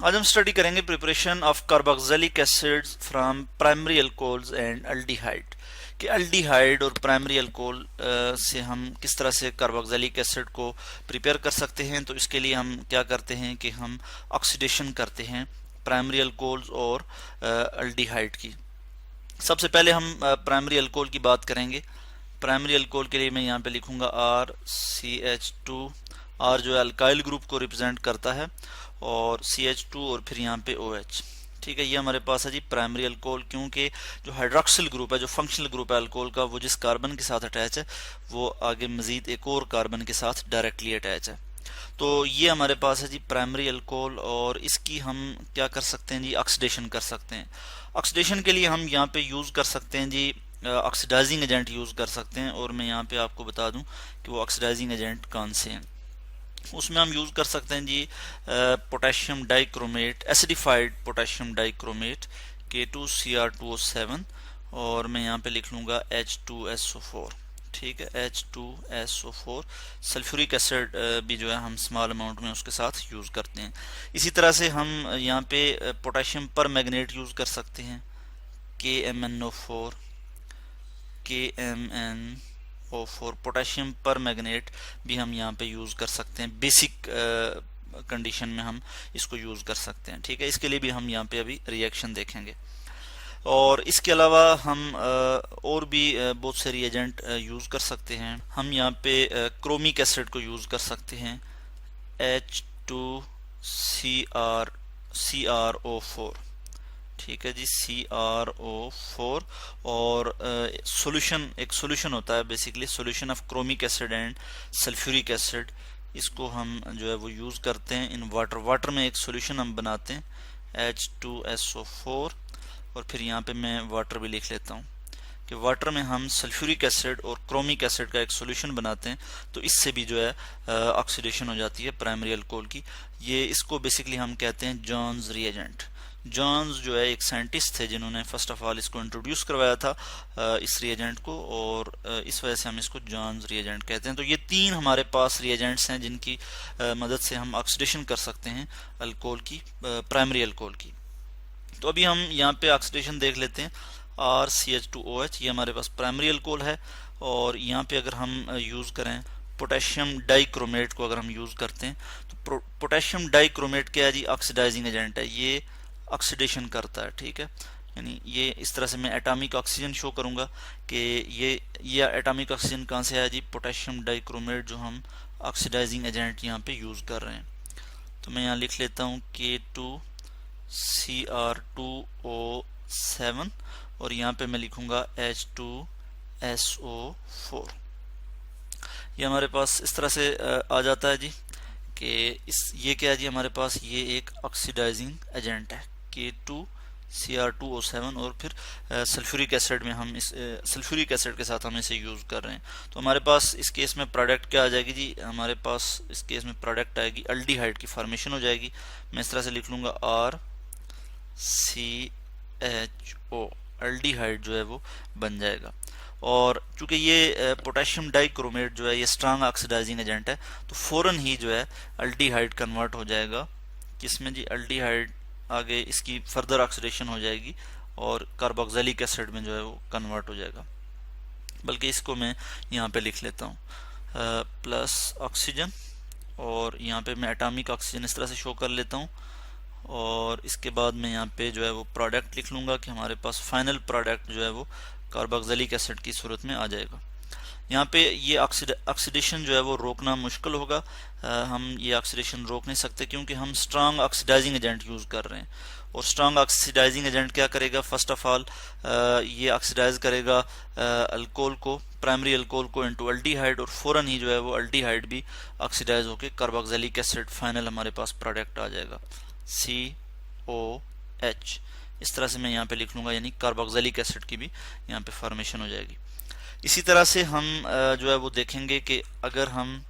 आज हम स्टडी करेंगे preparation of carboxylic acids from primary alcohols and aldehyde कि अल्डिहाइड और प्राइमरी अल्कोहल से हम किस तरह से कार्बोक्सिलिक एसिड को प्रिपेयर कर सकते हैं। तो इसके लिए हम क्या करते हैं कि हम ऑक्सीडेशन करते हैं प्राइमरी अल्कोहल्स और अल्डिहाइड की। सबसे पहले हम प्राइमरी अल्कोहल की बात करेंगे। प्राइमरी अल्कोहल के लिए मैं यहाँ पे लिखूंगा RCH2। R जो है अल्काइल ग्रुप को रिप्रेजेंट करता है और CH2 और फिर यहाँ पे OH। ठीक है, ये हमारे पास है जी प्राइमरी अल्कोहल, क्योंकि जो हाइड्रोक्सिल ग्रुप है, जो फंक्शनल ग्रुप है अल्कोहल का, वो जिस कार्बन के साथ अटैच है वो आगे मजीद एक और कार्बन के साथ डायरेक्टली अटैच है। तो ये हमारे पास है जी प्राइमरी अल्कोहल और इसकी हम क्या कर सकते हैं जी, ऑक्सीडेशन कर सकते हैं। ऑक्सीडेशन के लिए हम यहाँ पे यूज़ कर सकते हैं जी ऑक्सीडाइजिंग एजेंट यूज़ कर सकते हैं, और मैं यहाँ पे आपको बता दूं कि वो ऑक्सीडाइजिंग एजेंट कौन से हैं। उसमें हम यूज़ कर सकते हैं जी potassium dichromate, acidified potassium dichromate K2Cr2O7, और मैं यहाँ पे लिख लूँगा H2SO4। ठीक है, H2SO4। सल्फ्यूरिक एसिड भी जो है हम स्मॉल अमाउंट में उसके साथ यूज़ करते हैं। इसी तरह से हम यहाँ पे पोटेशियम पर मैग्नेट यूज़ कर सकते हैं KMnO4, KMnO4। पोटेशियम पर मैग्नेट भी हम यहाँ पे यूज़ कर सकते हैं, बेसिक कंडीशन में हम इसको यूज़ कर सकते हैं। ठीक है, इसके लिए भी हम यहाँ पे अभी रिएक्शन देखेंगे। और इसके अलावा हम और भी बहुत से रिएजेंट यूज़ कर सकते हैं। हम यहाँ पे क्रोमिक एसिड को यूज़ कर सकते हैं H2CrO4। ठीक है जी, CrO4। और एक सोल्यूशन होता है, basically solution of chromic acid and sulphuric acid. इसको हम जो है वो यूज़ करते हैं इन वाटर में एक सोल्यूशन हम बनाते हैं H2SO4। और फिर यहाँ पे मैं वाटर भी लिख लेता हूँ कि वाटर में हम सल्फ्यूरिक एसिड और क्रोमिक एसिड का एक सोल्यूशन बनाते हैं। तो इससे भी जो है ऑक्सीडेशन हो जाती है प्राइमरी अल्कोहल की। ये इसको बेसिकली हम कहते हैं जॉन्स रिएजेंट। जॉन्स जो है एक साइंटिस्ट थे जिन्होंने फर्स्ट ऑफ ऑल इसको इंट्रोड्यूस करवाया था इस रिएजेंट को, और इस वजह से हम इसको जॉन्स रिएजेंट कहते हैं। तो ये तीन हमारे पास रिएजेंट्स हैं जिनकी मदद से हम ऑक्सीडेशन कर सकते हैं अल्कोहल की, प्राइमरी अल्कोहल की। तो अभी हम यहाँ पे ऑक्सीडेशन देख लेते हैं। RCH2OH, ये हमारे पास प्राइमरी अल्कोहल है। और यहाँ पे अगर हम यूज़ करें पोटेशियम डाइक्रोमेट को, अगर हम यूज़ करते हैं तो पोटेशियम डाइक्रोमेट क्या है जी, ऑक्सीडाइजिंग एजेंट है, ये ऑक्सीडेशन करता है। ठीक है, यानी ये इस तरह से मैं एटॉमिक ऑक्सीजन शो करूंगा कि ये एटॉमिक ऑक्सीजन कहाँ से आया जी, पोटेशियम डाइक्रोमेट जो हम ऑक्सीडाइजिंग एजेंट यहाँ पे यूज़ कर रहे हैं। तो मैं यहाँ लिख लेता हूँ K2Cr2O7 और यहाँ पे मैं लिखूंगा H2SO4। ये हमारे पास इस तरह से आ जाता है जी कि ये क्या है जी, हमारे पास ये एक ऑक्सीडाइजिंग एजेंट है K2Cr2O7, और फिर सल्फ्यूरिक एसिड में हम इस सल्फ्यूरिक एसिड के साथ हम इसे यूज़ कर रहे हैं। तो हमारे पास इस केस में प्रोडक्ट क्या आ जाएगी जी, हमारे पास इस केस में प्रोडक्ट आएगी अल्डिहाइड की फॉर्मेशन हो जाएगी। मैं इस तरह से लिख लूँगा RCHO, अल्डिहाइड जो है वो बन जाएगा। और चूंकि ये पोटेशियम डाइक्रोमेट जो है ये स्ट्रांग ऑक्सीडाइजिंग एजेंट है, तो फ़ौरन ही जो है अल्डिहाइड कन्वर्ट हो जाएगा किसमें जी, अल्डिहाइड। आगे इसकी फर्दर ऑक्सीडेशन हो जाएगी और कार्बोक्सिलिक एसिड में जो है वो कन्वर्ट हो जाएगा। बल्कि इसको मैं यहाँ पे लिख लेता हूँ प्लस ऑक्सीजन, और यहाँ पे मैं एटॉमिक ऑक्सीजन इस तरह से शो कर लेता हूँ। और इसके बाद मैं यहाँ पे जो है वो प्रोडक्ट लिख लूँगा कि हमारे पास फाइनल प्रोडक्ट जो है वो कार्बोक्सिलिक एसिड की सूरत में आ जाएगा। यहाँ पे ये ऑक्सीडेशन जो है वो रोकना मुश्किल होगा। हम ये ऑक्सीडेशन रोक नहीं सकते क्योंकि हम स्ट्रांग ऑक्सीडाइजिंग एजेंट यूज़ कर रहे हैं। और स्ट्रांग ऑक्सीडाइजिंग एजेंट क्या करेगा, फर्स्ट ऑफ ऑल ये ऑक्सीडाइज करेगा अल्कोहल को, प्राइमरी अल्कोहल को इनटू अल्डिहाइड, और फ़ौरन ही जो है वो अल्डिहाइड भी ऑक्सीडाइज होकर कार्बोक्सिलिक एसिड फाइनल हमारे पास प्रोडक्ट आ जाएगा COH। इस तरह से मैं यहाँ पे लिख लूँगा, यानी कार्बोक्सिलिक एसिड की भी यहाँ पे फॉर्मेशन हो जाएगी। इसी तरह से हम जो है वो देखेंगे कि अगर हम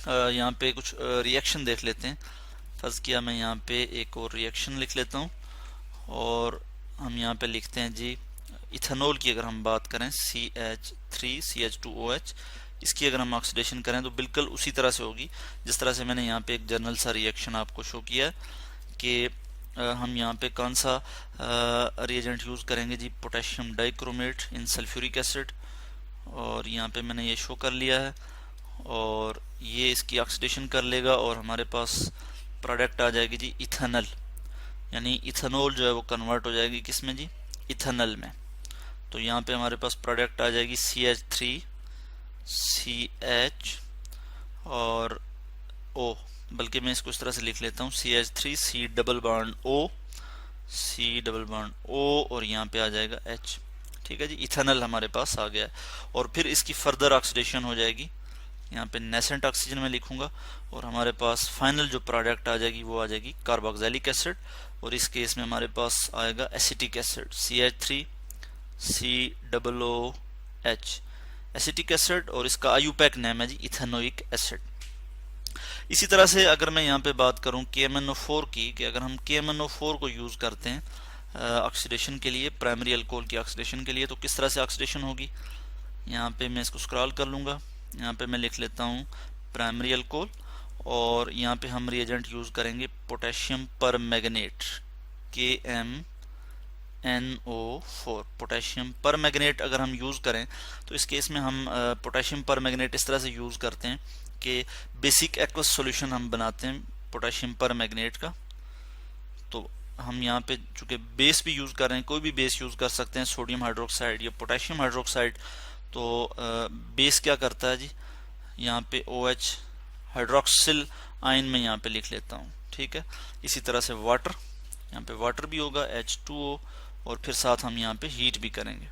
यहाँ पे कुछ रिएक्शन देख लेते हैं। फर्ज किया मैं यहाँ पे एक और रिएक्शन लिख लेता हूँ, और हम यहाँ पे लिखते हैं जी इथेनॉल की अगर हम बात करें CH3CH2OH, इसकी अगर हम ऑक्सीडेशन करें तो बिल्कुल उसी तरह से होगी जिस तरह से मैंने यहाँ पे एक जर्नल सा रिएक्शन आपको शो किया है कि हम यहाँ पे कौन सा रिएजेंट यूज़ करेंगे जी, पोटेशियम डाइक्रोमेट इन सल्फ्यूरिक एसिड, और यहाँ पे मैंने ये शो कर लिया है, और ये इसकी ऑक्सीडेशन कर लेगा और हमारे पास प्रोडक्ट आ जाएगी जी इथेनॉल, यानी इथेनॉल जो है वो कन्वर्ट हो जाएगी किस में जी, इथेनॉल में। तो यहाँ पे हमारे पास प्रोडक्ट आ जाएगी CH3CH और O, बल्कि मैं इसको इस तरह से लिख लेता हूँ CH3 C double bond O और यहाँ पे आ जाएगा H। ठीक है जी, इथेनॉल हमारे पास आ गया है, और फिर इसकी फर्दर ऑक्सीडेशन हो जाएगी, यहाँ पे नेसेंट ऑक्सीजन में लिखूंगा, और हमारे पास फाइनल जो प्रोडक्ट आ जाएगी वो आ जाएगी कार्बोक्सिलिक एसिड, और इस केस में हमारे पास आएगा acetic acid CH3COOH acetic acid, और इसका आयुपैक नेम है जी इथेनोइक एसिड। इसी तरह से अगर मैं यहाँ पे बात करूँ KMnO4 की, कि अगर हम KMnO4 को यूज़ करते हैं ऑक्सीडेशन के लिए, प्राइमरी अल्कोहल की ऑक्सीडेशन के लिए, तो किस तरह से ऑक्सीडेशन होगी। यहाँ पे मैं इसको स्क्रॉल कर लूँगा, यहाँ पे मैं लिख लेता हूँ प्राइमरी अल्कोहल, और यहाँ पे हम रिएजेंट यूज़ करेंगे potassium permanganate KMnO4। Potassium permanganate अगर हम यूज़ करें तो इस केस में हम पोटेशियम परमैंगनेट इस तरह से यूज़ करते हैं कि बेसिक एक्वस सॉल्यूशन हम बनाते हैं पोटेशियम परमैंगनेट का। तो हम यहाँ पे चूँकि बेस भी यूज़ कर रहे हैं, कोई भी बेस यूज़ कर सकते हैं, सोडियम हाइड्रोक्साइड या पोटेशियम हाइड्रोक्साइड। तो बेस क्या करता है जी, यहाँ पे OH हाइड्रोक्सिल आयन में यहाँ पे लिख लेता हूँ। ठीक है, इसी तरह से वाटर, यहाँ पे वाटर भी होगा H2O, और फिर साथ हम यहाँ पे हीट भी करेंगे।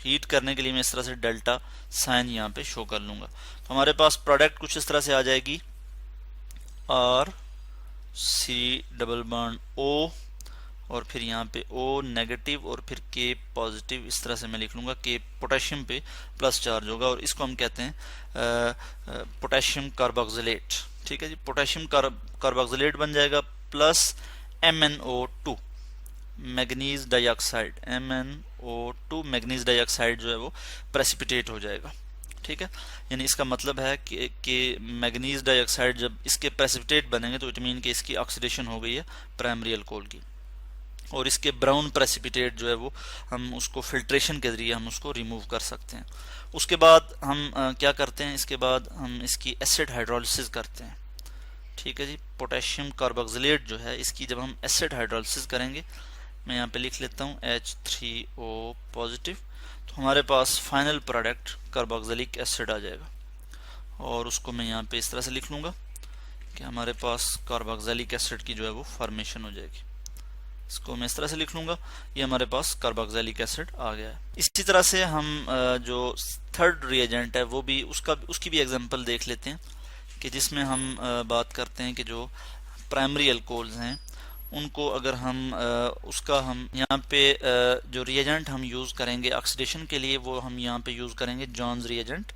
हीट करने के लिए मैं इस तरह से डेल्टा साइन यहाँ पे शो कर लूँगा। तो हमारे पास प्रोडक्ट कुछ इस तरह से आ जाएगी RC डबल बॉन्ड O, और फिर यहाँ पे O नेगेटिव और फिर K पॉजिटिव, इस तरह से मैं लिख लूँगा। K पोटेशियम पे प्लस चार्ज होगा, और इसको हम कहते हैं पोटेशियम कार्बोक्सिलेट। ठीक है जी, पोटेशियम कार्बोक्सिलेट बन जाएगा, plus MnO2 manganese dioxide, MnO2 manganese dioxide जो है वो प्रेसिपिटेट हो जाएगा। ठीक है, यानी इसका मतलब है कि मैग्नीज डाइऑक्साइड जब इसके प्रेसिपिटेट बनेंगे तो इट मीन कि इसकी ऑक्सीडेशन हो गई है प्राइमरी अल्कोहल की, और इसके ब्राउन प्रेसिपिटेट जो है वो हम उसको फिल्ट्रेशन के जरिए हम उसको रिमूव कर सकते हैं। उसके बाद हम क्या करते हैं, इसके बाद हम इसकी एसिड हाइड्रोलिसिस करते हैं। ठीक है जी, पोटेशियम कार्बोक्सिलेट जो है इसकी जब हम एसिड हाइड्रोलिसिस करेंगे, मैं यहाँ पे लिख लेता हूँ H3O पॉजिटिव, तो हमारे पास फाइनल प्रोडक्ट कार्बोक्सिलिक एसिड आ जाएगा, और उसको मैं यहाँ पे इस तरह से लिख लूँगा कि हमारे पास कार्बोक्सिलिक एसिड की जो है वो फॉर्मेशन हो जाएगी। इसको मैं इस तरह से लिख लूँगा, ये हमारे पास कार्बोक्सिलिक एसिड आ गया है। इसी तरह से हम जो थर्ड रिएजेंट है वो भी उसकी भी एग्जांपल देख लेते हैं, कि जिसमें हम बात करते हैं कि जो प्राइमरी अल्कोहल्स हैं उनको अगर हम उसका हम यहाँ पे जो रिएजेंट हम यूज़ करेंगे ऑक्सीडेशन के लिए, वो हम यहाँ पे यूज़ करेंगे जॉन्स रिएजेंट।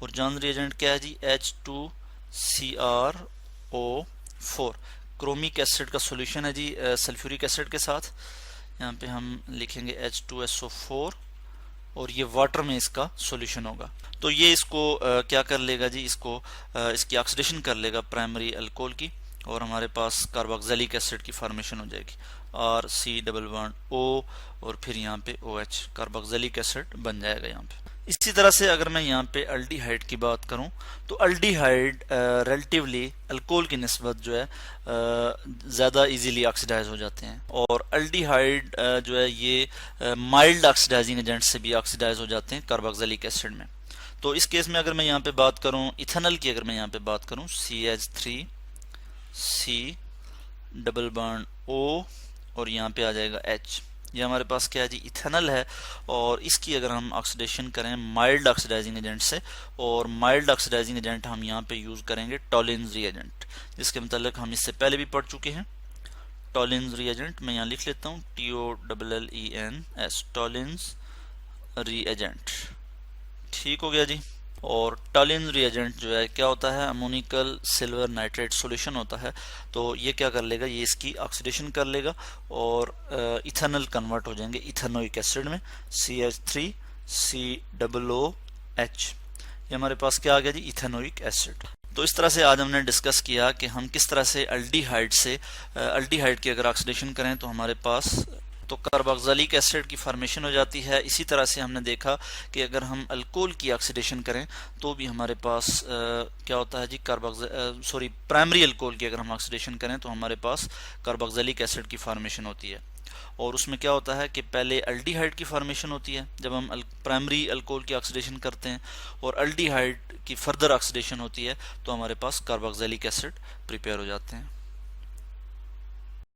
और जॉन्स रिएजेंट क्या है जी, H2CrO4 क्रोमिक एसिड का सॉल्यूशन है जी सल्फ्यूरिक एसिड के साथ। यहाँ पे हम लिखेंगे H2SO4, और ये वाटर में इसका सॉल्यूशन होगा। तो ये इसको क्या कर लेगा जी, इसको इसकी ऑक्सीडेशन कर लेगा प्राइमरी अल्कोहल की, और हमारे पास कार्बोक्सिलिक एसिड की फॉर्मेशन हो जाएगी RC डबल बॉन्ड O, और फिर यहाँ पे OH कार्बोक्सिलिक एसिड बन जाएगा यहाँ पे। इसी तरह से अगर मैं यहाँ पे अल्डिहाइड की बात करूँ तो अल्डिहाइड रिलेटिवली अल्कोहल की निस्बत जो है ज़्यादा इजीली ऑक्सीडाइज हो जाते हैं, और अल्डिहाइड जो है ये माइल्ड ऑक्सीडाइजिंग एजेंट से भी ऑक्सीडाइज हो जाते हैं कार्बोक्सिलिक एसिड में। तो इस केस में अगर मैं यहाँ पे बात करूँ इथेनॉल की, अगर मैं यहाँ पे बात करूँ CH3C डबल बॉन्ड O, और यहाँ पे आ जाएगा H। ये हमारे पास क्या है जी, इथेनॉल है, और इसकी अगर हम ऑक्सीडेशन करें माइल्ड ऑक्सीडाइजिंग एजेंट से, और माइल्ड ऑक्सीडाइजिंग एजेंट हम यहाँ पे यूज़ करेंगे टॉलिन्स रिएजेंट, जिसके मतलब हम इससे पहले भी पढ़ चुके हैं। टॉलिन्स रिएजेंट मैं यहाँ लिख लेता हूँ TOLLENS, टॉलिन्स रिएजेंट। ठीक हो गया जी। और टॉलिन्स रिएजेंट जो है क्या होता है, अमोनिकल सिल्वर नाइट्रेट सॉल्यूशन होता है। तो ये क्या कर लेगा, ये इसकी ऑक्सीडेशन कर लेगा और इथेनॉल कन्वर्ट हो जाएंगे इथेनोइक एसिड में CH3COOH। ये हमारे पास क्या आ गया जी, इथेनोइक एसिड। तो इस तरह से आज हमने डिस्कस किया कि हम किस तरह से अल्डिहाइड की अगर ऑक्सीडेशन करें तो हमारे पास तो कार्बोक्सिलिक एसिड की फॉर्मेशन हो जाती है। इसी तरह से हमने देखा कि अगर हम अल्कोहल की ऑक्सीडेशन करें तो भी हमारे पास क्या होता है जी, प्राइमरी अल्कोहल की अगर हम ऑक्सीडेशन करें तो हमारे पास कार्बोक्सिलिक एसिड की फॉर्मेशन होती है। और उसमें क्या होता है कि पहले अल्डिहाइड की फॉर्मेशन होती है जब हम प्राइमरी अल्कोहल की ऑक्सीडेशन करते हैं, और अल्डिहाइड की फर्दर ऑक्सीडेशन होती है तो हमारे पास कार्बोक्सिलिक एसिड प्रिपेयर हो जाते हैं।